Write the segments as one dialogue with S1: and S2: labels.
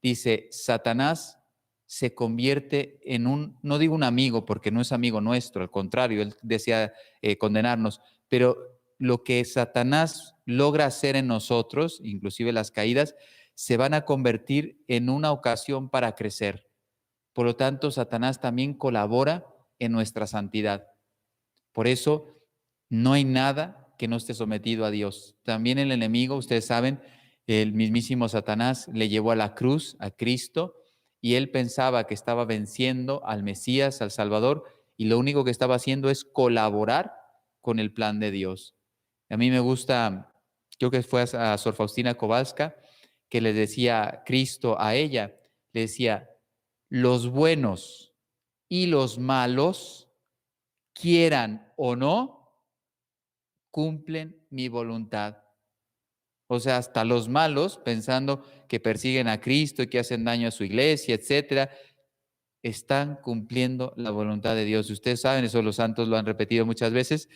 S1: dice, Satanás se convierte en no digo un amigo, porque no es amigo nuestro, al contrario, él desea condenarnos, pero lo que Satanás logra hacer en nosotros, inclusive las caídas, se van a convertir en una ocasión para crecer. Por lo tanto, Satanás también colabora en nuestra santidad. Por eso, no hay nada que no esté sometido a Dios. También el enemigo, ustedes saben, el mismísimo Satanás le llevó a la cruz, a Cristo, y él pensaba que estaba venciendo al Mesías, al Salvador, y lo único que estaba haciendo es colaborar con el plan de Dios. A mí me gusta, creo que fue a Sor Faustina Kowalska, que le decía Cristo a ella, le decía, los buenos y los malos, quieran o no, cumplen mi voluntad. O sea, hasta los malos, pensando que persiguen a Cristo y que hacen daño a su iglesia, etcétera, están cumpliendo la voluntad de Dios. Y ustedes saben, eso los santos lo han repetido muchas veces,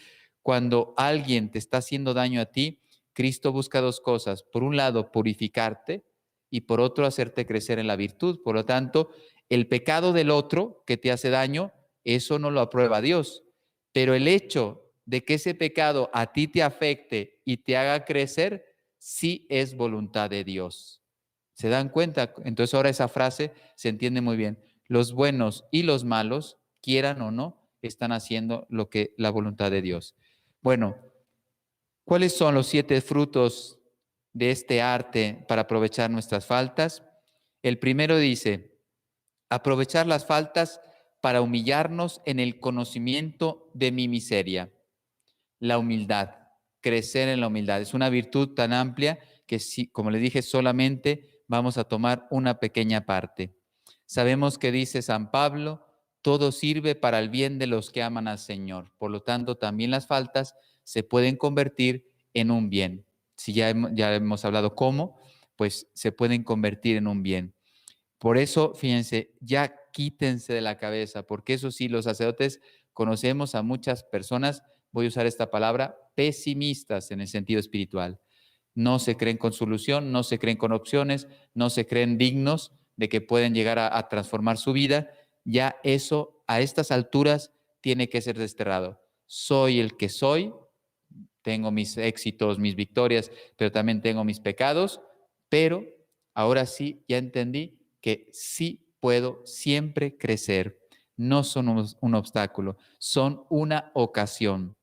S1: cuando alguien te está haciendo daño a ti, Cristo busca dos cosas. Por un lado, purificarte y por otro, hacerte crecer en la virtud. Por lo tanto, el pecado del otro que te hace daño, eso no lo aprueba Dios. Pero el hecho de que ese pecado a ti te afecte y te haga crecer, sí es voluntad de Dios. ¿Se dan cuenta? Entonces ahora esa frase se entiende muy bien. Los buenos y los malos, quieran o no, están haciendo lo que la voluntad de Dios. Bueno, ¿cuáles son los 7 frutos de este arte para aprovechar nuestras faltas? El primero dice, aprovechar las faltas para humillarnos en el conocimiento de mi miseria. La humildad, crecer en la humildad. Es una virtud tan amplia que, como le dije, solamente vamos a tomar una pequeña parte. Sabemos que dice San Pablo, todo sirve para el bien de los que aman al Señor. Por lo tanto, también las faltas se pueden convertir en un bien. Si ya hemos hablado cómo, pues se pueden convertir en un bien. Por eso, fíjense, ya quítense de la cabeza, porque eso sí, los sacerdotes conocemos a muchas personas, voy a usar esta palabra, pesimistas en el sentido espiritual. No se creen con solución, no se creen con opciones, no se creen dignos de que pueden llegar a transformar su vida. Ya eso, a estas alturas, tiene que ser desterrado. Soy el que soy, tengo mis éxitos, mis victorias, pero también tengo mis pecados, pero ahora sí, ya entendí que sí puedo siempre crecer. No son un obstáculo, son una ocasión.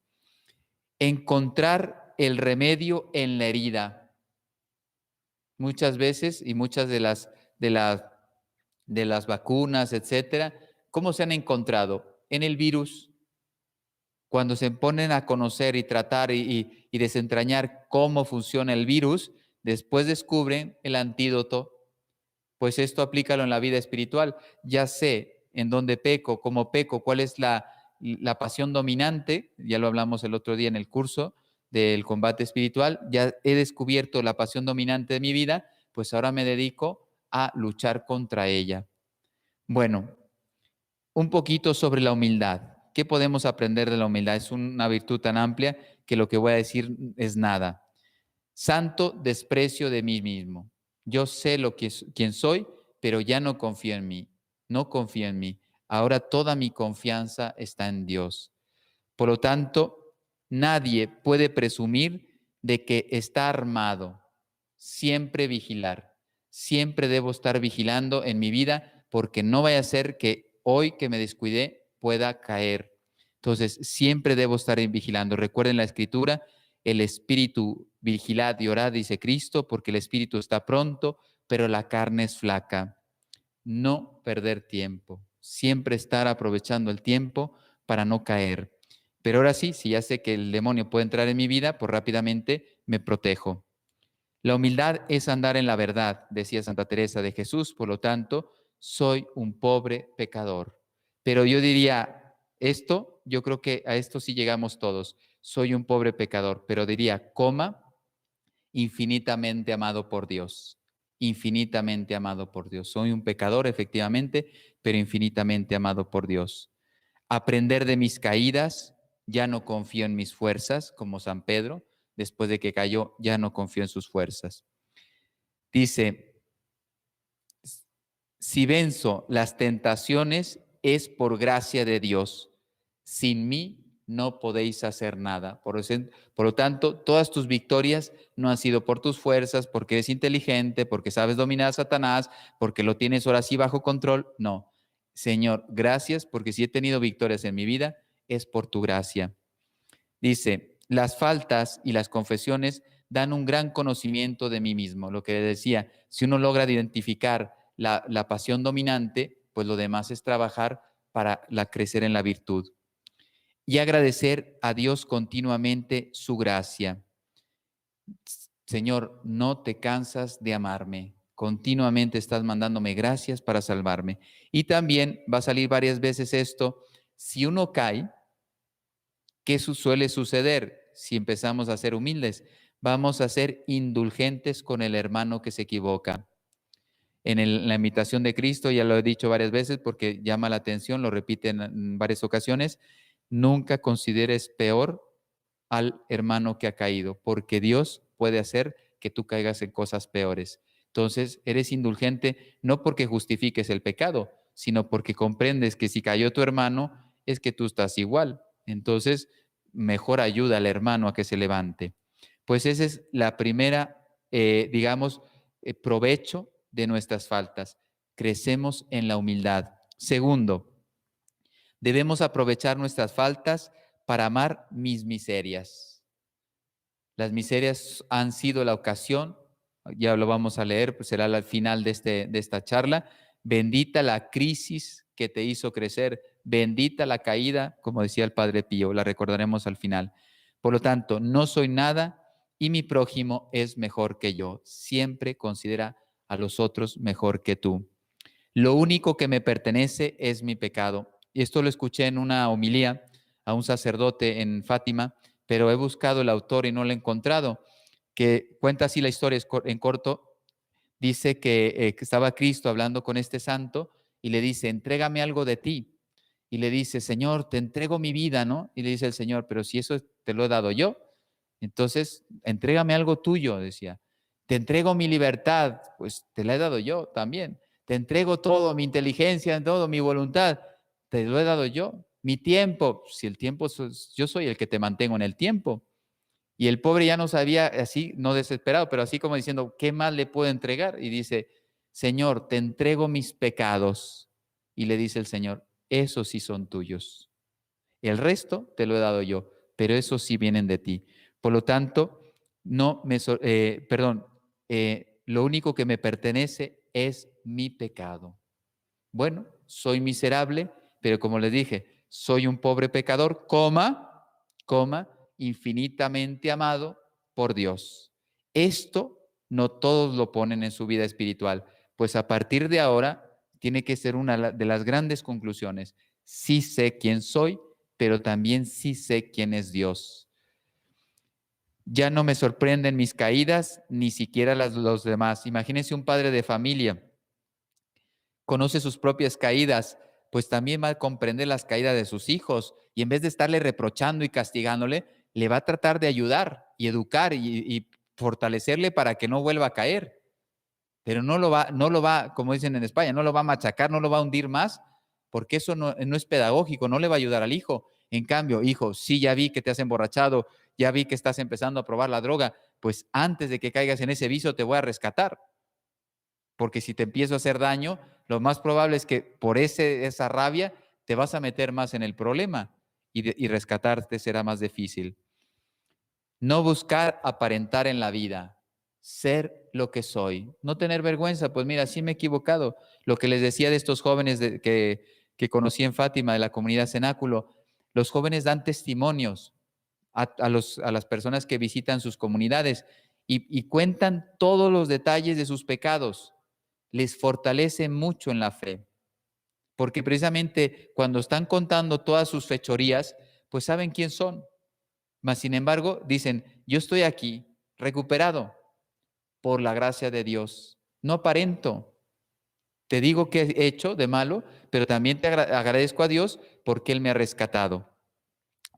S1: Encontrar el remedio en la herida. Muchas veces y muchas de las vacunas, etcétera, ¿cómo se han encontrado? En el virus. Cuando se ponen a conocer y tratar y desentrañar cómo funciona el virus, después descubren el antídoto. Pues esto aplícalo en la vida espiritual. Ya sé en dónde peco, cómo peco, cuál es la pasión dominante. Ya lo hablamos el otro día en el curso del combate espiritual. Ya he descubierto la pasión dominante de mi vida, pues ahora me dedico a luchar contra ella. Bueno, un poquito sobre la humildad. ¿Qué podemos aprender de la humildad? Es una virtud tan amplia que lo que voy a decir es nada. Santo desprecio de mí mismo. Yo sé quién soy, pero ya no confío en mí. No confío en mí. Ahora toda mi confianza está en Dios. Por lo tanto, nadie puede presumir de que está armado. Siempre vigilar. Siempre debo estar vigilando en mi vida porque no vaya a ser que hoy que me descuidé pueda caer. Entonces, siempre debo estar vigilando. Recuerden la escritura, el espíritu vigilad y orad, dice Cristo, porque el espíritu está pronto, pero la carne es flaca. No perder tiempo. Siempre estar aprovechando el tiempo para no caer. Pero ahora sí, si ya sé que el demonio puede entrar en mi vida, pues rápidamente me protejo. La humildad es andar en la verdad, decía Santa Teresa de Jesús, por lo tanto, soy un pobre pecador. Pero yo diría, yo creo que a esto sí llegamos todos, soy un pobre pecador, pero diría, infinitamente amado por Dios, infinitamente amado por Dios. Soy un pecador, efectivamente, pero infinitamente amado por Dios. Aprender de mis caídas, ya no confío en mis fuerzas, como San Pedro, después de que cayó, ya no confío en sus fuerzas. Dice, Si venzo las tentaciones es por gracia de Dios. Sin mí no podéis hacer nada. Por lo tanto, todas tus victorias no han sido por tus fuerzas, porque eres inteligente, porque sabes dominar a Satanás, porque lo tienes ahora sí bajo control. No. Señor, gracias, porque si he tenido victorias en mi vida, es por tu gracia. Dice, las faltas y las confesiones dan un gran conocimiento de mí mismo. Lo que decía, si uno logra identificar la pasión dominante, pues lo demás es trabajar para crecer en la virtud. Y agradecer a Dios continuamente su gracia. Señor, no te cansas de amarme. Continuamente estás mandándome gracias para salvarme. Y también va a salir varias veces esto, si uno cae, ¿qué suele suceder si empezamos a ser humildes? Vamos a ser indulgentes con el hermano que se equivoca. En la imitación de Cristo, ya lo he dicho varias veces porque llama la atención, lo repite en varias ocasiones, nunca consideres peor al hermano que ha caído, porque Dios puede hacer que tú caigas en cosas peores. Entonces, eres indulgente no porque justifiques el pecado, sino porque comprendes que si cayó tu hermano, es que tú estás igual. Entonces, mejor ayuda al hermano a que se levante. Pues esa es la primera, provecho de nuestras faltas. Crecemos en la humildad. Segundo, debemos aprovechar nuestras faltas para amar mis miserias. Las miserias han sido la ocasión, ya lo vamos a leer, pues será al final de esta charla. Bendita la crisis que te hizo crecer, bendita la caída, como decía el Padre Pío, la recordaremos al final. Por lo tanto, no soy nada y mi prójimo es mejor que yo. Siempre considera a los otros mejor que tú. Lo único que me pertenece es mi pecado. Y esto lo escuché en una homilía a un sacerdote en Fátima, pero he buscado el autor y no lo he encontrado, que cuenta así la historia en corto. Dice que estaba Cristo hablando con este santo y le dice, entrégame algo de ti. Y le dice, Señor, te entrego mi vida, ¿no? Y le dice el Señor, pero si eso te lo he dado yo, entonces entrégame algo tuyo, decía. Te entrego mi libertad, pues te la he dado yo también. Te entrego todo, mi inteligencia, todo, mi voluntad, te lo he dado yo. Mi tiempo, si el tiempo, yo soy el que te mantengo en el tiempo. Y el pobre ya no sabía, así, no desesperado, pero así como diciendo, ¿qué más le puedo entregar? Y dice, Señor, te entrego mis pecados. Y le dice el Señor, esos sí son tuyos. El resto te lo he dado yo, pero esos sí vienen de ti. Por lo tanto, lo único que me pertenece es mi pecado. Bueno, soy miserable, pero como les dije, soy un pobre pecador, infinitamente amado por Dios. Esto no todos lo ponen en su vida espiritual, pues a partir de ahora tiene que ser una de las grandes conclusiones. Sí sé quién soy, pero también sí sé quién es Dios. Ya no me sorprenden mis caídas, ni siquiera las de los demás. Imagínense un padre de familia, conoce sus propias caídas, pues también va a comprender las caídas de sus hijos y en vez de estarle reprochando y castigándole, le va a tratar de ayudar y educar y fortalecerle para que no vuelva a caer. Pero no lo va, como dicen en España, no lo va a machacar, no lo va a hundir más, porque eso no es pedagógico, no le va a ayudar al hijo. En cambio, hijo, sí, ya vi que te has emborrachado, ya vi que estás empezando a probar la droga, pues antes de que caigas en ese vicio te voy a rescatar. Porque si te empiezo a hacer daño, lo más probable es que por esa rabia te vas a meter más en el problema y rescatarte será más difícil. No buscar aparentar en la vida, ser lo que soy. No tener vergüenza, pues mira, sí me he equivocado. Lo que les decía de estos jóvenes que conocí en Fátima, de la comunidad Cenáculo, los jóvenes dan testimonios a las personas que visitan sus comunidades y cuentan todos los detalles de sus pecados. Les fortalece mucho en la fe, porque precisamente cuando están contando todas sus fechorías, pues saben quién son. Mas, sin embargo, dicen, yo estoy aquí, recuperado por la gracia de Dios. No aparento. Te digo que he hecho de malo, pero también te agradezco a Dios porque Él me ha rescatado.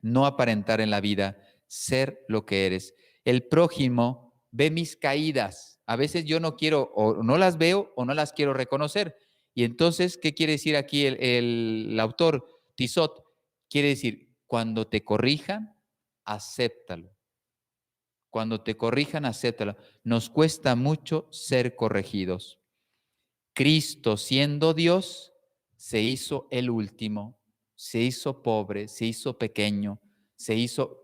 S1: No aparentar en la vida, ser lo que eres. El prójimo ve mis caídas. A veces yo no quiero, o no las veo, o no las quiero reconocer. Y entonces, ¿qué quiere decir aquí el autor Tizot? Quiere decir, cuando te corrijan, acéptalo. Cuando te corrijan, acéptalo. Nos cuesta mucho ser corregidos. Cristo, siendo Dios, se hizo el último, se hizo pobre, se hizo pequeño,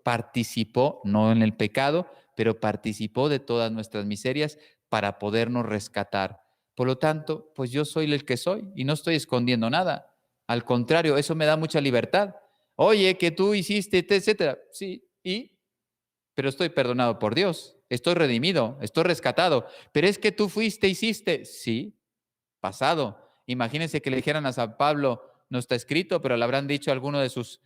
S1: participó, no en el pecado, pero participó de todas nuestras miserias para podernos rescatar. Por lo tanto, pues yo soy el que soy y no estoy escondiendo nada. Al contrario, eso me da mucha libertad. Oye, que tú hiciste, etcétera. Sí, pero estoy perdonado por Dios, estoy redimido, estoy rescatado. Pero es que tú fuiste, hiciste. Sí, pasado. Imagínense que le dijeran a San Pablo, no está escrito, pero le habrán dicho a alguno de sus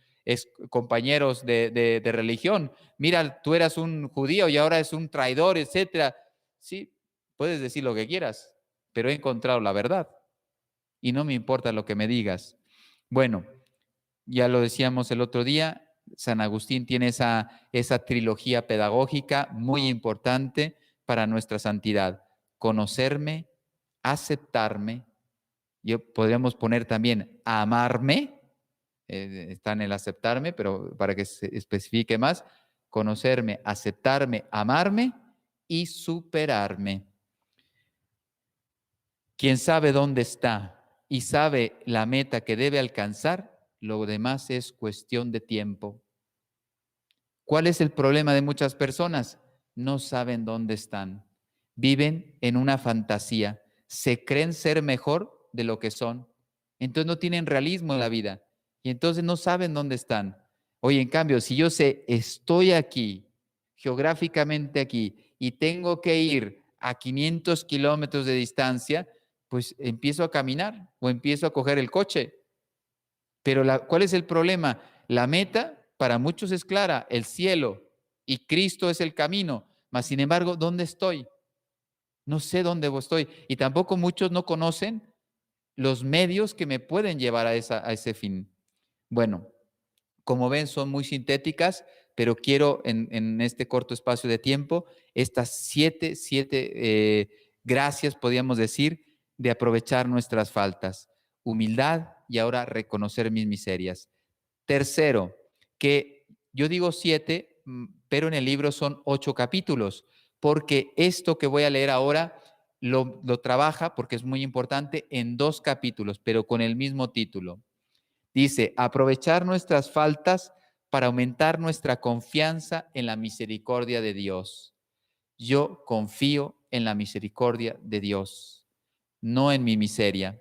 S1: compañeros de religión, mira, tú eras un judío y ahora es un traidor, etcétera. Sí, puedes decir lo que quieras, pero he encontrado la verdad y no me importa lo que me digas. Bueno, ya lo decíamos el otro día, San Agustín tiene esa trilogía pedagógica muy importante para nuestra santidad. Conocerme, aceptarme, podríamos poner también amarme, está en el aceptarme, pero para que se especifique más, conocerme, aceptarme, amarme y superarme. Quien sabe dónde está y sabe la meta que debe alcanzar, lo demás es cuestión de tiempo. ¿Cuál es el problema de muchas personas? No saben dónde están. Viven en una fantasía. Se creen ser mejor de lo que son. Entonces no tienen realismo en la vida. Y entonces no saben dónde están. Oye, en cambio, si yo sé, estoy aquí, geográficamente aquí, y tengo que ir a 500 kilómetros de distancia, pues empiezo a caminar o empiezo a coger el coche. Pero ¿cuál es el problema? La meta para muchos es clara, el cielo, y Cristo es el camino. Mas, sin embargo, ¿dónde estoy? No sé dónde estoy. Y tampoco muchos no conocen los medios que me pueden llevar a ese fin. Bueno, como ven, son muy sintéticas, pero quiero en este corto espacio de tiempo, estas siete gracias, podríamos decir, de aprovechar nuestras faltas. Humildad y ahora reconocer mis miserias. Tercero, que yo digo 7, pero en el libro son 8 capítulos, porque esto que voy a leer ahora lo trabaja, porque es muy importante, en 2 capítulos, pero con el mismo título. Dice, aprovechar nuestras faltas para aumentar nuestra confianza en la misericordia de Dios. Yo confío en la misericordia de Dios, no en mi miseria,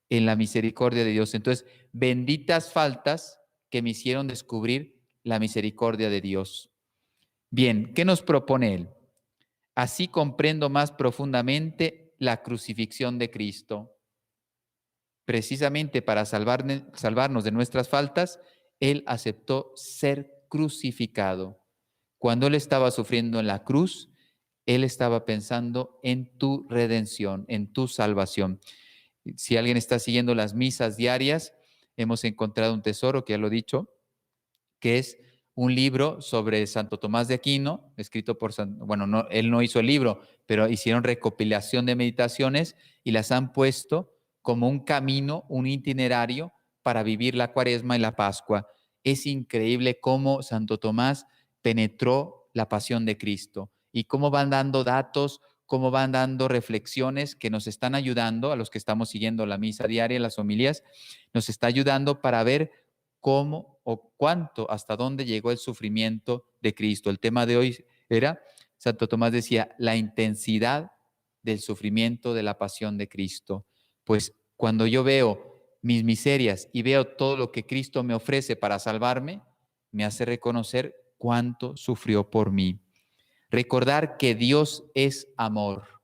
S1: en la misericordia de Dios. Entonces, benditas faltas que me hicieron descubrir la misericordia de Dios. Bien, ¿qué nos propone él? Así comprendo más profundamente la crucifixión de Cristo. Precisamente para salvarnos de nuestras faltas, él aceptó ser crucificado. Cuando él estaba sufriendo en la cruz, él estaba pensando en tu redención, en tu salvación. Si alguien está siguiendo las misas diarias, hemos encontrado un tesoro, que ya lo he dicho, que es un libro sobre Santo Tomás de Aquino, escrito por no, él no hizo el libro, pero hicieron recopilación de meditaciones y las han puesto como un camino, un itinerario para vivir la Cuaresma y la Pascua. Es increíble cómo Santo Tomás penetró la pasión de Cristo y cómo van dando datos, cómo van dando reflexiones que nos están ayudando a los que estamos siguiendo la misa diaria, las homilías, nos está ayudando para ver cómo o cuánto, hasta dónde llegó el sufrimiento de Cristo. El tema de hoy era, Santo Tomás decía, la intensidad del sufrimiento de la pasión de Cristo. Pues cuando yo veo mis miserias y veo todo lo que Cristo me ofrece para salvarme, me hace reconocer cuánto sufrió por mí. Recordar que Dios es amor.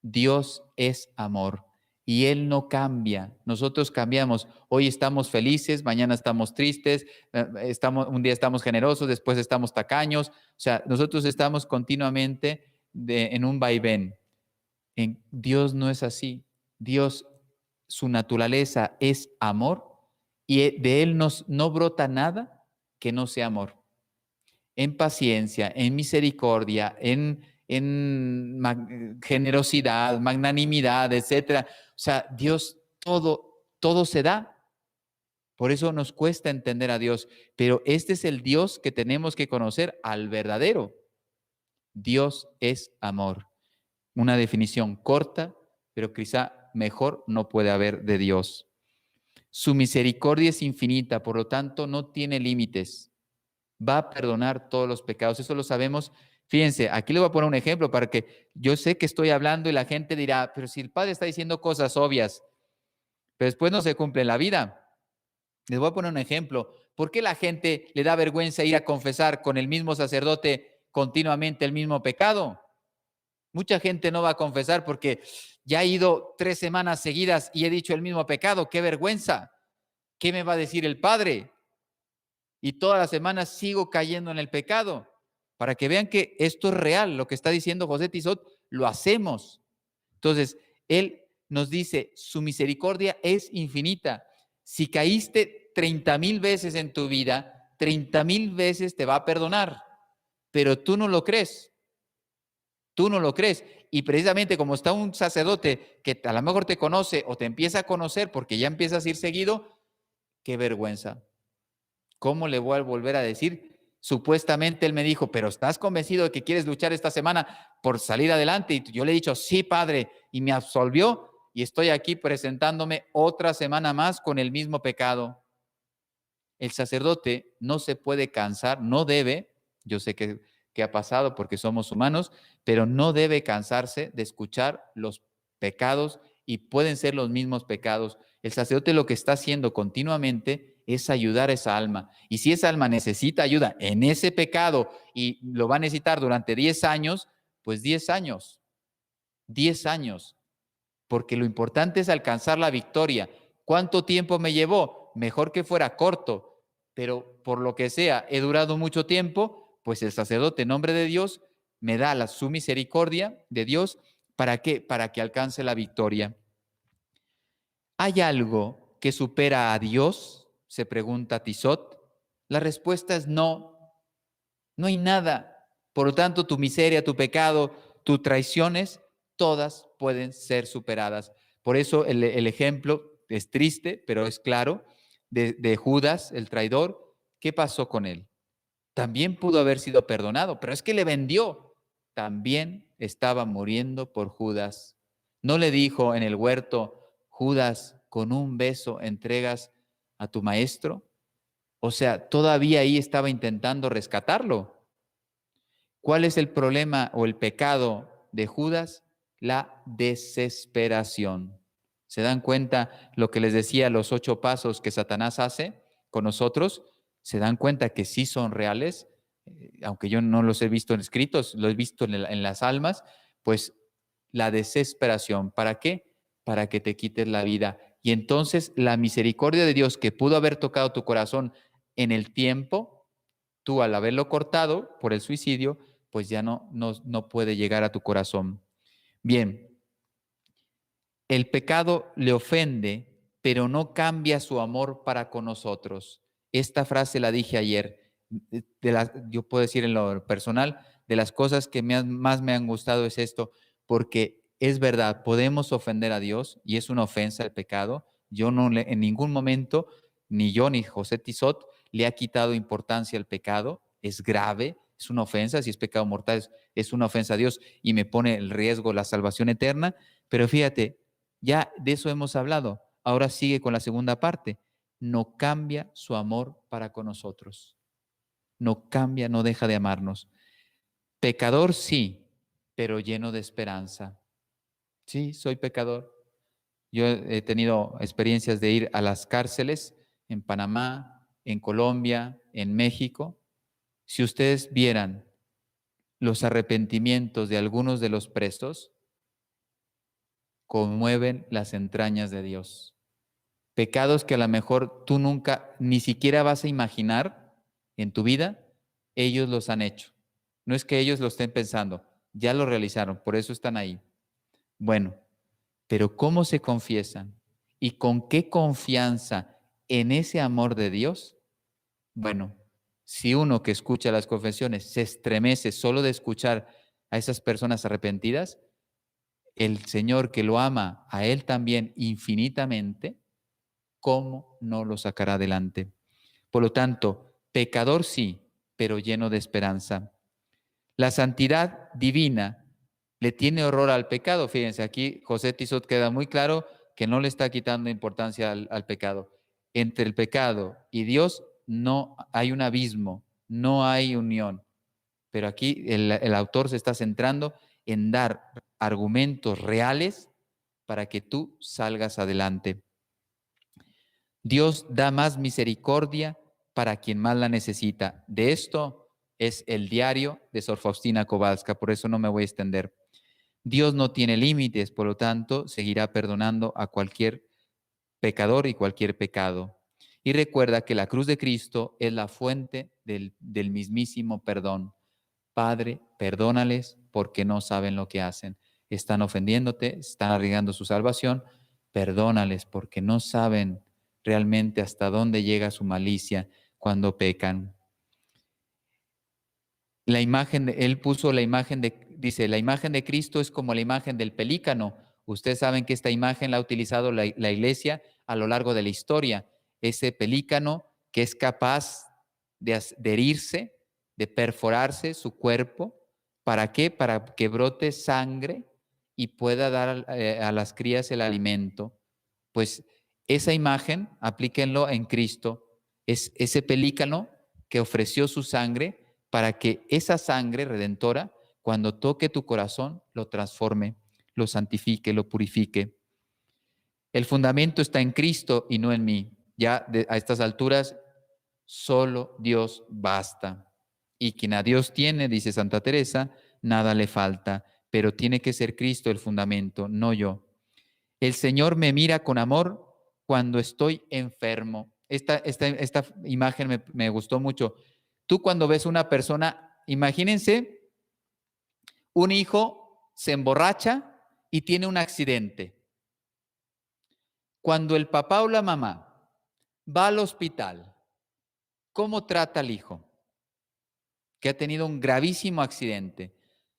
S1: Dios es amor y Él no cambia. Nosotros cambiamos. Hoy estamos felices, mañana estamos tristes, un día estamos generosos, después estamos tacaños. O sea, nosotros estamos continuamente en un vaivén. Dios no es así. Dios, su naturaleza es amor y de Él no brota nada que no sea amor. En paciencia, en misericordia, en generosidad, magnanimidad, etcétera. O sea, Dios todo se da. Por eso nos cuesta entender a Dios, pero este es el Dios que tenemos que conocer, al verdadero. Dios es amor. Una definición corta, pero quizá mejor no puede haber de Dios. Su misericordia es infinita, por lo tanto no tiene límites. Va a perdonar todos los pecados, eso lo sabemos. Fíjense, aquí le voy a poner un ejemplo para que yo sé que estoy hablando y la gente dirá, pero si el Padre está diciendo cosas obvias, pero después no se cumple en la vida. Les voy a poner un ejemplo. ¿Por qué la gente le da vergüenza ir a confesar con el mismo sacerdote continuamente el mismo pecado? Mucha gente no va a confesar porque ya he ido 3 semanas seguidas y he dicho el mismo pecado. ¡Qué vergüenza! ¿Qué me va a decir el Padre? Y todas las semanas sigo cayendo en el pecado. Para que vean que esto es real, lo que está diciendo José Tizot, lo hacemos. Entonces, él nos dice, su misericordia es infinita. Si caíste 30,000 veces en tu vida, 30,000 veces te va a perdonar, pero tú no lo crees. Tú no lo crees. Y precisamente como está un sacerdote que a lo mejor te conoce o te empieza a conocer porque ya empiezas a ir seguido, qué vergüenza. ¿Cómo le voy a volver a decir? Supuestamente él me dijo, pero ¿estás convencido de que quieres luchar esta semana por salir adelante? Y yo le he dicho, sí, Padre, y me absolvió y estoy aquí presentándome otra semana más con el mismo pecado. El sacerdote no se puede cansar, no debe, yo sé que ha pasado porque somos humanos, pero no debe cansarse de escuchar los pecados y pueden ser los mismos pecados. El sacerdote lo que está haciendo continuamente es ayudar a esa alma. Y si esa alma necesita ayuda en ese pecado y lo va a necesitar durante 10 años, pues 10 años, 10 años, porque lo importante es alcanzar la victoria. ¿Cuánto tiempo me llevó? Mejor que fuera corto, pero por lo que sea, he durado mucho tiempo, pues el sacerdote en nombre de Dios me da su misericordia de Dios. ¿Para qué? Para que alcance la victoria. ¿Hay algo que supera a Dios? Se pregunta Tizot. La respuesta es no. No hay nada. Por lo tanto, tu miseria, tu pecado, tus traiciones, todas pueden ser superadas. Por eso el ejemplo es triste, pero es claro, de Judas, el traidor. ¿Qué pasó con él? También pudo haber sido perdonado, pero es que le vendió. También estaba muriendo por Judas. No le dijo en el huerto, Judas, con un beso entregas a tu maestro. O sea, todavía ahí estaba intentando rescatarlo. ¿Cuál es el problema o el pecado de Judas? La desesperación. ¿Se dan cuenta lo que les decía, los 8 pasos que Satanás hace con nosotros? ¿Se dan cuenta que sí son reales? Aunque yo no los he visto escritos, lo he visto en las almas, pues la desesperación. ¿Para qué? Para que te quites la vida. Y entonces la misericordia de Dios que pudo haber tocado tu corazón en el tiempo, tú al haberlo cortado por el suicidio, pues ya no puede llegar a tu corazón. Bien, el pecado le ofende, pero no cambia su amor para con nosotros. Esta frase la dije ayer. Yo puedo decir en lo personal, de las cosas que más me han gustado es esto, porque es verdad, podemos ofender a Dios y es una ofensa el pecado. Yo en ningún momento, ni yo ni José Tizot, le ha quitado importancia al pecado. Es grave, es una ofensa, si es pecado mortal, es una ofensa a Dios y me pone en riesgo la salvación eterna. Pero fíjate, ya de eso hemos hablado. Ahora sigue con la segunda parte. No cambia su amor para con nosotros. No cambia, no deja de amarnos. Pecador sí, pero lleno de esperanza. Sí, soy pecador. Yo he tenido experiencias de ir a las cárceles en Panamá, en Colombia, en México. Si ustedes vieran los arrepentimientos de algunos de los presos, conmueven las entrañas de Dios. Pecados que a lo mejor tú nunca, ni siquiera vas a imaginar en tu vida, ellos los han hecho. No es que ellos lo estén pensando, ya lo realizaron, por eso están ahí. Bueno, pero ¿cómo se confiesan? ¿Y con qué confianza en ese amor de Dios? Bueno, si uno que escucha las confesiones se estremece solo de escuchar a esas personas arrepentidas, el Señor que lo ama a él también infinitamente, ¿cómo no lo sacará adelante? Por lo tanto, pecador sí, pero lleno de esperanza. La santidad divina le tiene horror al pecado. Fíjense, aquí José Tizot queda muy claro que no le está quitando importancia al pecado. Entre el pecado y Dios no hay un abismo, no hay unión. Pero aquí el autor se está centrando en dar argumentos reales para que tú salgas adelante. Dios da más misericordia para quien más la necesita. De esto es el diario de Sor Faustina Kowalska, por eso no me voy a extender. Dios no tiene límites, por lo tanto, seguirá perdonando a cualquier pecador y cualquier pecado. Y recuerda que la cruz de Cristo es la fuente del mismísimo perdón. Padre, perdónales porque no saben lo que hacen. Están ofendiéndote, están arriesgando su salvación. Perdónales porque no saben realmente hasta dónde llega su malicia cuando pecan. La imagen, él puso la imagen dice, la imagen de Cristo es como la imagen del pelícano. Ustedes saben que esta imagen la ha utilizado la iglesia a lo largo de la historia. Ese pelícano que es capaz de herirse, de perforarse su cuerpo. ¿Para qué? Para que brote sangre y pueda dar a las crías el alimento. Pues esa imagen, aplíquenlo en Cristo, es ese pelícano que ofreció su sangre para que esa sangre redentora, cuando toque tu corazón, lo transforme, lo santifique, lo purifique. El fundamento está en Cristo y no en mí. Ya a estas alturas, solo Dios basta. Y quien a Dios tiene, dice Santa Teresa, nada le falta, pero tiene que ser Cristo el fundamento, no yo. El Señor me mira con amor cuando estoy enfermo. Esta imagen me gustó mucho. Tú cuando ves una persona, imagínense, un hijo se emborracha y tiene un accidente. Cuando el papá o la mamá va al hospital, ¿cómo trata al hijo que ha tenido un gravísimo accidente?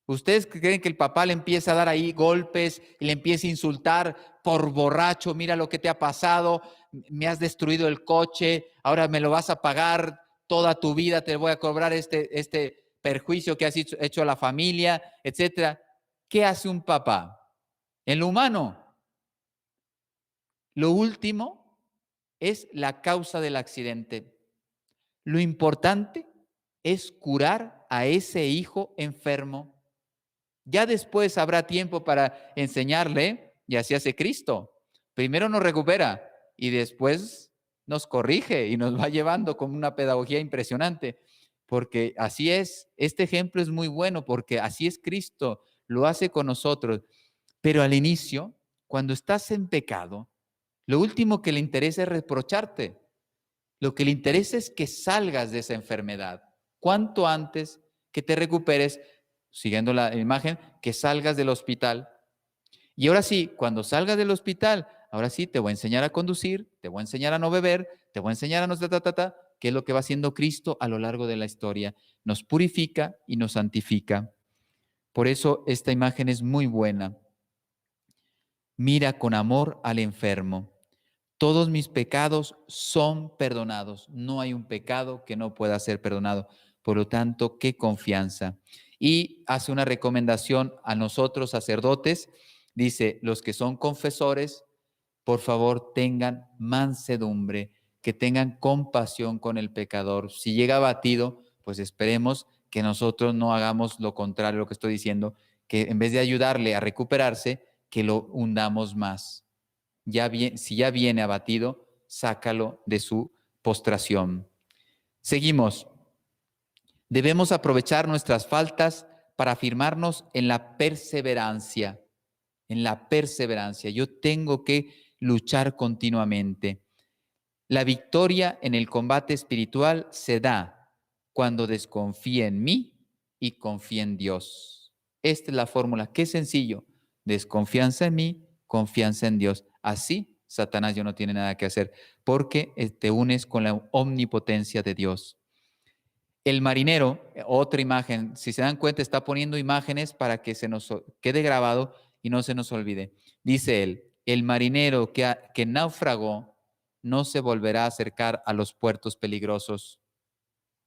S1: ¿Ustedes creen que el papá le empieza a dar ahí golpes y le empieza a insultar por borracho? Mira lo que te ha pasado, me has destruido el coche, ahora me lo vas a pagar toda tu vida, te voy a cobrar este perjuicio que has hecho a la familia, etcétera. ¿Qué hace un papá? En lo humano, lo último es la causa del accidente. Lo importante es curar a ese hijo enfermo. Ya después habrá tiempo para enseñarle, y así hace Cristo. Primero nos recupera y después nos corrige y nos va llevando con una pedagogía impresionante, porque así es. Este ejemplo es muy bueno porque así es Cristo, lo hace con nosotros. Pero al inicio, cuando estás en pecado, lo último que le interesa es reprocharte. Lo que le interesa es que salgas de esa enfermedad. Cuanto antes que te recuperes, siguiendo la imagen, que salgas del hospital. Y ahora sí, cuando salgas del hospital, ahora sí te voy a enseñar a conducir, te voy a enseñar a no beber, te voy a enseñar a no que es lo que va haciendo Cristo a lo largo de la historia. Nos purifica y nos santifica. Por eso esta imagen es muy buena. Mira con amor al enfermo. Todos mis pecados son perdonados. No hay un pecado que no pueda ser perdonado. Por lo tanto, qué confianza. Y hace una recomendación a nosotros, sacerdotes. Dice, los que son confesores, por favor, tengan mansedumbre, que tengan compasión con el pecador. Si llega abatido, pues esperemos que nosotros no hagamos lo contrario a lo que estoy diciendo, que en vez de ayudarle a recuperarse, que lo hundamos más. Si ya viene abatido, sácalo de su postración. Seguimos. Debemos aprovechar nuestras faltas para afirmarnos en la perseverancia. En la perseverancia. Yo tengo que luchar continuamente. La victoria en el combate espiritual se da cuando desconfíe en mí y confíe en Dios. Esta es la fórmula. Qué sencillo. Desconfianza en mí, confianza en Dios. Así, Satanás ya no tiene nada que hacer porque te unes con la omnipotencia de Dios. El marinero, otra imagen, si se dan cuenta, está poniendo imágenes para que se nos quede grabado y no se nos olvide. Dice él, el marinero que naufragó no se volverá a acercar a los puertos peligrosos,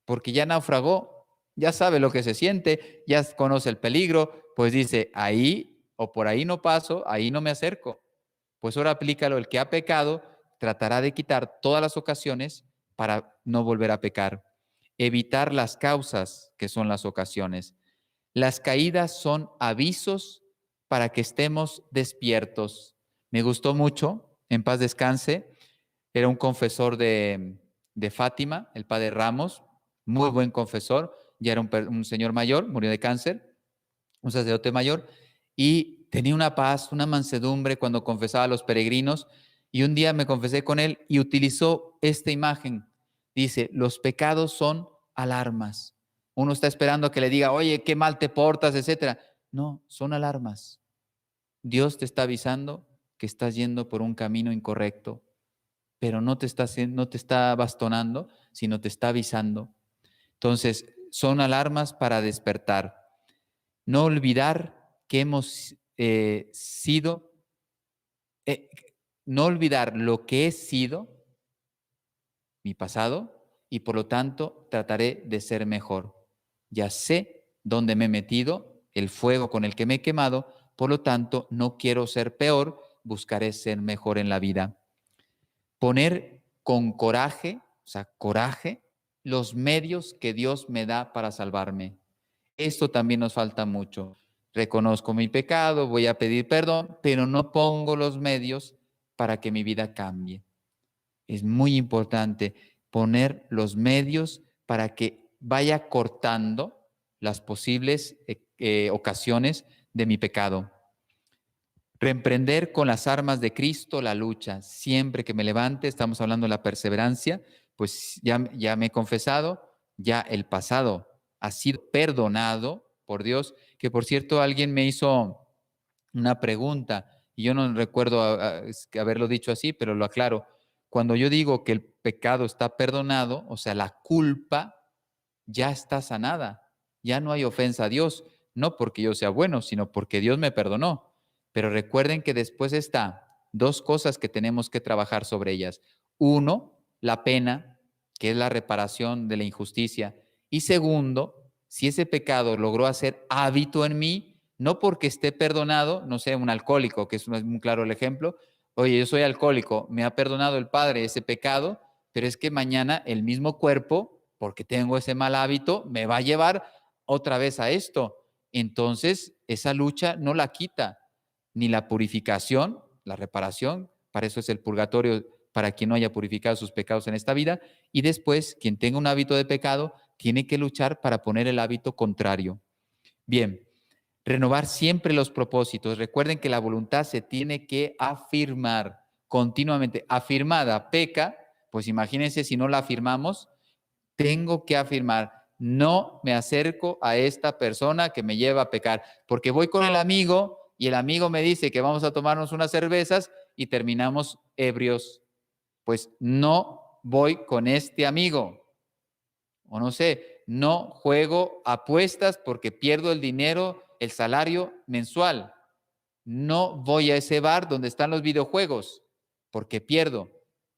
S1: porque ya naufragó, ya sabe lo que se siente, ya conoce el peligro, pues dice, ahí o por ahí no paso, ahí no me acerco. Pues ahora aplícalo, el que ha pecado tratará de quitar todas las ocasiones para no volver a pecar. Evitar las causas que son las ocasiones. Las caídas son avisos para que estemos despiertos. Me gustó mucho, en paz descanse, era un confesor de Fátima, el padre Ramos, muy buen confesor, ya era un señor mayor, murió de cáncer, un sacerdote mayor, y tenía una paz, una mansedumbre cuando confesaba a los peregrinos, y un día me confesé con él y utilizó esta imagen. Dice, los pecados son alarmas. Uno está esperando a que le diga, oye, qué mal te portas, etcétera. No, son alarmas. Dios te está avisando que estás yendo por un camino incorrecto, pero no te está bastonando, sino te está avisando. Entonces, son alarmas para despertar. No olvidar que hemos sido, eh, no olvidar lo que he sido, mi pasado, y por lo tanto trataré de ser mejor. Ya sé dónde me he metido, el fuego con el que me he quemado, por lo tanto no quiero ser peor, buscaré ser mejor en la vida. Poner con coraje, o sea, coraje, los medios que Dios me da para salvarme. Esto también nos falta mucho. Reconozco mi pecado, voy a pedir perdón, pero no pongo los medios para que mi vida cambie. Es muy importante poner los medios para que vaya cortando las posibles ocasiones de mi pecado. Reemprender con las armas de Cristo la lucha. Siempre que me levante, estamos hablando de la perseverancia, pues ya me he confesado, ya el pasado ha sido perdonado por Dios, que por cierto alguien me hizo una pregunta y yo no recuerdo haberlo dicho así, pero lo aclaro. Cuando yo digo que el pecado está perdonado, o sea, la culpa ya está sanada, ya no hay ofensa a Dios, no porque yo sea bueno, sino porque Dios me perdonó. Pero recuerden que después está dos cosas que tenemos que trabajar sobre ellas. Uno, la pena, que es la reparación de la injusticia. Y segundo, si ese pecado logró hacer hábito en mí, no porque esté perdonado, no sé, un alcohólico, que es muy claro el ejemplo, oye, yo soy alcohólico, me ha perdonado el Padre ese pecado, pero es que mañana el mismo cuerpo, porque tengo ese mal hábito, me va a llevar otra vez a esto. Entonces, esa lucha no la quita ni la purificación, la reparación, para eso es el purgatorio, para quien no haya purificado sus pecados en esta vida, y después, quien tenga un hábito de pecado, tiene que luchar para poner el hábito contrario. Bien, renovar siempre los propósitos. Recuerden que la voluntad se tiene que afirmar continuamente. Afirmada, peca, pues imagínense si no la afirmamos, tengo que afirmar, no me acerco a esta persona que me lleva a pecar, porque voy con el amigo y el amigo me dice que vamos a tomarnos unas cervezas y terminamos ebrios. Pues no voy con este amigo. O no sé, no juego apuestas porque pierdo el dinero, el salario mensual. No voy a ese bar donde están los videojuegos porque pierdo.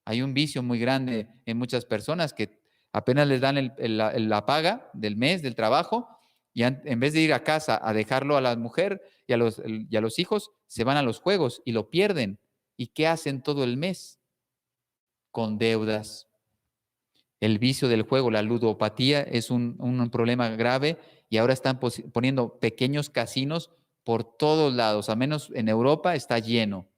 S1: Hay un vicio muy grande en muchas personas que apenas les dan la paga del mes, del trabajo, y en vez de ir a casa a dejarlo a la mujer y a los hijos, se van a los juegos y lo pierden. ¿Y qué hacen todo el mes? Con deudas. El vicio del juego, la ludopatía, es un problema grave y ahora están poniendo pequeños casinos por todos lados, a menos en Europa está lleno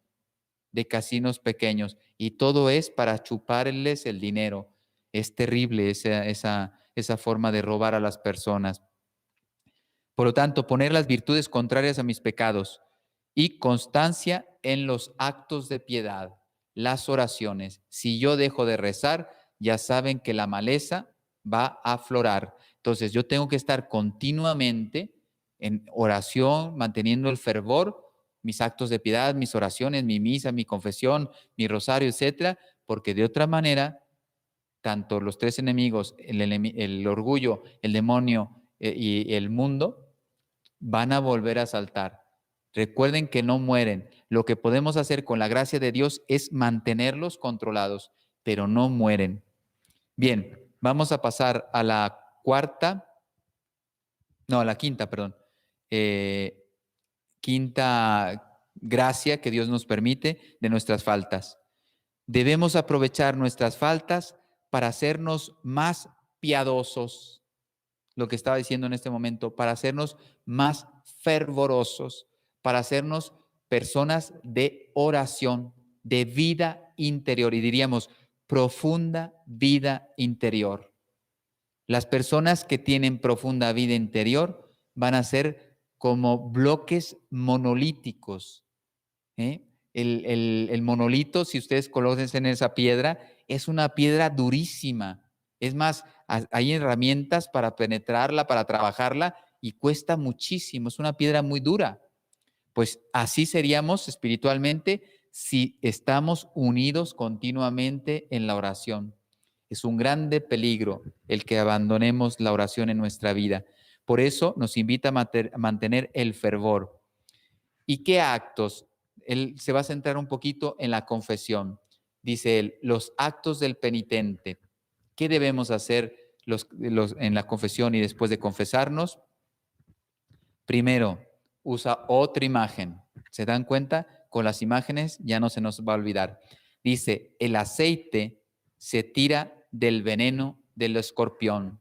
S1: de casinos pequeños y todo es para chuparles el dinero. Es terrible esa forma de robar a las personas. Por lo tanto, poner las virtudes contrarias a mis pecados y constancia en los actos de piedad, las oraciones. Si yo dejo de rezar, ya saben que la maleza va a aflorar. Entonces, yo tengo que estar continuamente en oración, manteniendo el fervor, mis actos de piedad, mis oraciones, mi misa, mi confesión, mi rosario, etcétera, porque de otra manera, tanto los tres enemigos, el orgullo, el demonio y el mundo, van a volver a saltar. Recuerden que no mueren. Lo que podemos hacer con la gracia de Dios es mantenerlos controlados, pero no mueren. Bien, vamos a pasar a la quinta, perdón. Quinta gracia que Dios nos permite de nuestras faltas. Debemos aprovechar nuestras faltas para hacernos más piadosos, lo que estaba diciendo en este momento, para hacernos más fervorosos, para hacernos personas de oración, de vida interior, y diríamos profunda vida interior. Las personas que tienen profunda vida interior van a ser como bloques monolíticos, ¿eh? El monolito, si ustedes conocen esa piedra, es una piedra durísima. Es más, hay herramientas para penetrarla, para trabajarla, y cuesta muchísimo. Es una piedra muy dura. Pues así seríamos espiritualmente si estamos unidos continuamente en la oración. Es un grande peligro el que abandonemos la oración en nuestra vida. Por eso nos invita a mantener el fervor. ¿Y qué actos? Él se va a centrar un poquito en la confesión. Dice él, los actos del penitente. ¿Qué debemos hacer en la confesión y después de confesarnos? Primero, usa otra imagen. ¿Se dan cuenta? Con las imágenes ya no se nos va a olvidar. Dice, el aceite se tira del veneno del escorpión.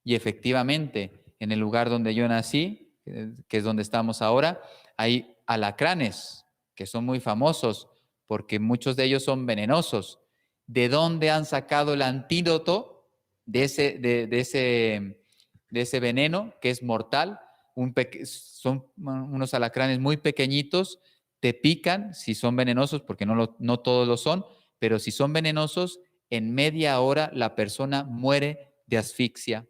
S1: Y efectivamente, en el lugar donde yo nací, que es donde estamos ahora, hay alacranes que son muy famosos porque muchos de ellos son venenosos. ¿De dónde han sacado el antídoto de ese veneno que es mortal? Son unos alacranes muy pequeñitos, te pican si son venenosos, porque no todos lo son, pero si son venenosos, en media hora la persona muere de asfixia.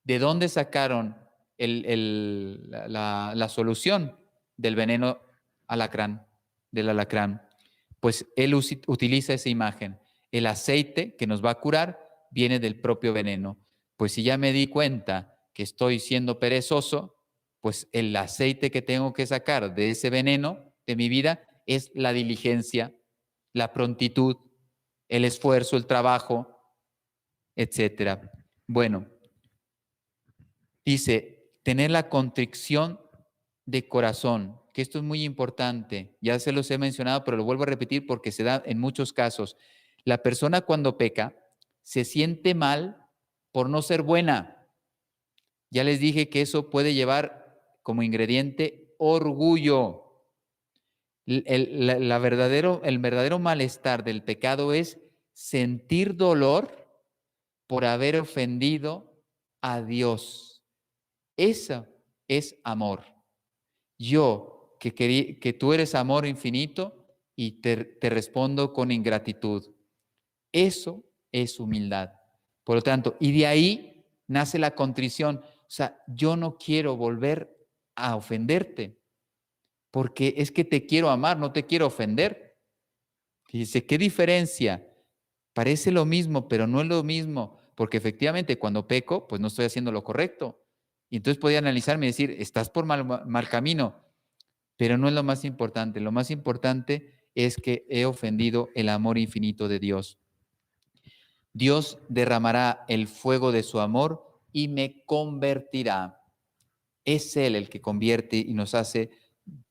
S1: ¿De dónde sacaron la solución del veneno del alacrán? Pues él utiliza esa imagen. El aceite que nos va a curar viene del propio veneno. Pues si ya me di cuenta que estoy siendo perezoso, pues el aceite que tengo que sacar de ese veneno de mi vida es la diligencia, la prontitud, el esfuerzo, el trabajo, etcétera. Bueno, dice, tener la contrición de corazón, que esto es muy importante. Ya se los he mencionado, pero lo vuelvo a repetir porque se da en muchos casos. La persona cuando peca se siente mal por no ser buena. Ya les dije que eso puede llevar como ingrediente orgullo. El verdadero malestar del pecado es sentir dolor por haber ofendido a Dios. Eso es amor. Yo, que tú eres amor infinito y te respondo con ingratitud. Eso es humildad. Por lo tanto, y de ahí nace la contrición. O sea, yo no quiero volver a ofenderte, porque es que te quiero amar, no te quiero ofender. Dice, ¿qué diferencia? Parece lo mismo, pero no es lo mismo, porque efectivamente cuando peco, pues no estoy haciendo lo correcto. Y entonces podía analizarme y decir, estás por mal camino, pero no es lo más importante. Lo más importante es que he ofendido el amor infinito de Dios. Dios derramará el fuego de su amor y me convertirá. Es Él el que convierte y nos hace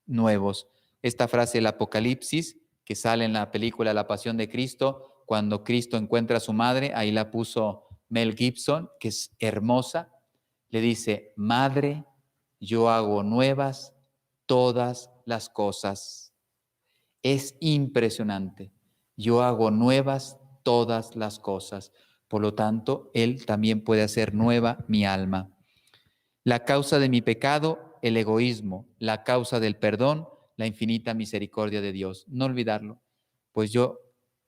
S1: nuevos. Esta frase del Apocalipsis, que sale en la película La Pasión de Cristo, cuando Cristo encuentra a su madre, ahí la puso Mel Gibson, que es hermosa, le dice, madre, yo hago nuevas todas las cosas. Es impresionante. Yo hago nuevas todas las cosas. Por lo tanto, Él también puede hacer nueva mi alma. La causa de mi pecado, el egoísmo. La causa del perdón, la infinita misericordia de Dios. No olvidarlo. Pues yo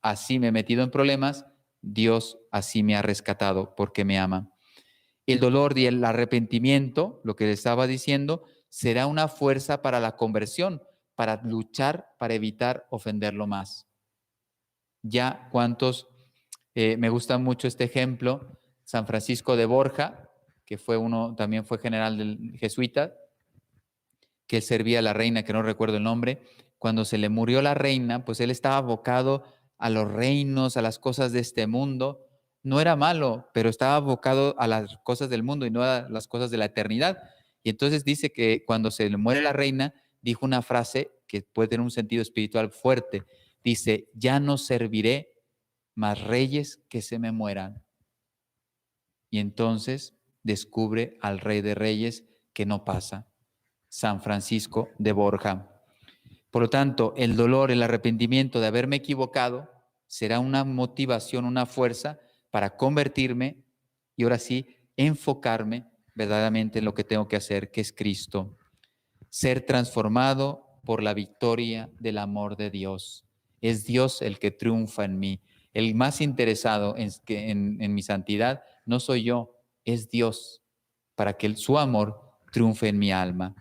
S1: así me he metido en problemas, Dios así me ha rescatado porque me ama. El dolor y el arrepentimiento, lo que le estaba diciendo, será una fuerza para la conversión, para luchar, para evitar ofenderlo más. Ya cuántos, me gusta mucho este ejemplo, San Francisco de Borja, que también fue general del jesuita, que él servía a la reina, que no recuerdo el nombre. Cuando se le murió la reina, pues él estaba abocado a los reinos, a las cosas de este mundo. No era malo, pero estaba abocado a las cosas del mundo y no a las cosas de la eternidad. Y entonces dice que cuando se le muere la reina, dijo una frase que puede tener un sentido espiritual fuerte. Dice, ya no serviré más reyes que se me mueran. Y entonces descubre al Rey de Reyes que no pasa, San Francisco de Borja. Por lo tanto, el dolor, el arrepentimiento de haberme equivocado será una motivación, una fuerza para convertirme y ahora sí enfocarme verdaderamente en lo que tengo que hacer, que es Cristo. Ser transformado por la victoria del amor de Dios. Es Dios el que triunfa en mí. El más interesado en mi santidad no soy yo, es Dios, para que su amor triunfe en mi alma.